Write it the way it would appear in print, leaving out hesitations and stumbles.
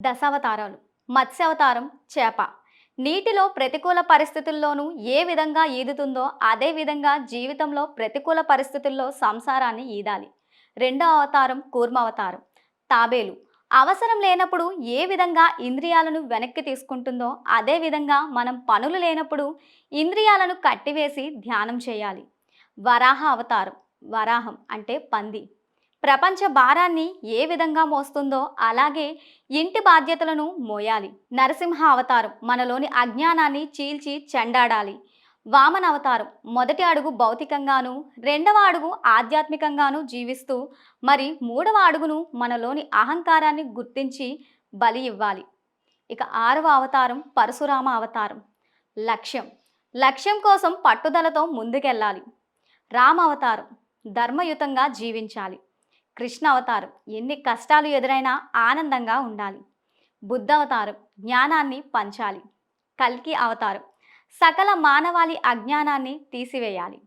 దశావతారాలు. మత్స్యావతారం చేప. నీటిలో ప్రతికూల పరిస్థితుల్లోనూ ఏ విధంగా ఈదుతుందో అదే విధంగా జీవితంలో ప్రతికూల పరిస్థితుల్లో సంసారాన్ని ఈదాలి. రెండో అవతారం కూర్మావతారం. తాబేలు. అవసరం లేనప్పుడు ఏ విధంగా ఇంద్రియాలను వెనక్కి తీసుకుంటుందో అదే విధంగా మనం పనులు లేనప్పుడు ఇంద్రియాలను కట్టివేసి ధ్యానం చేయాలి. వరాహ అవతారం. వరాహం అంటే పంది. ప్రపంచ భారాన్ని ఏ విధంగా మోస్తుందో అలాగే ఇంటి బాధ్యతలను మోయాలి. నరసింహ అవతారం మనలోని అజ్ఞానాన్ని చీల్చి చెండాడాలి. వామన అవతారం మొదటి అడుగు భౌతికంగాను, రెండవ అడుగు ఆధ్యాత్మికంగాను జీవిస్తూ మరి మూడవ అడుగును మనలోని అహంకారాన్ని గుర్తించి బలి ఇవ్వాలి. ఇక ఆరవ అవతారం పరశురామ అవతారం. లక్ష్యం. లక్ష్యం కోసం పట్టుదలతో ముందుకెళ్ళాలి. రామ అవతారం ధర్మయుతంగా జీవించాలి. కృష్ణ అవతారం ఎన్ని కష్టాలు ఎదురైనా ఆనందంగా ఉండాలి. బుద్ధ అవతారం జ్ఞానాన్ని పంచాలి. కల్కి అవతారం సకల మానవాళి అజ్ఞానాన్ని తీసివేయాలి.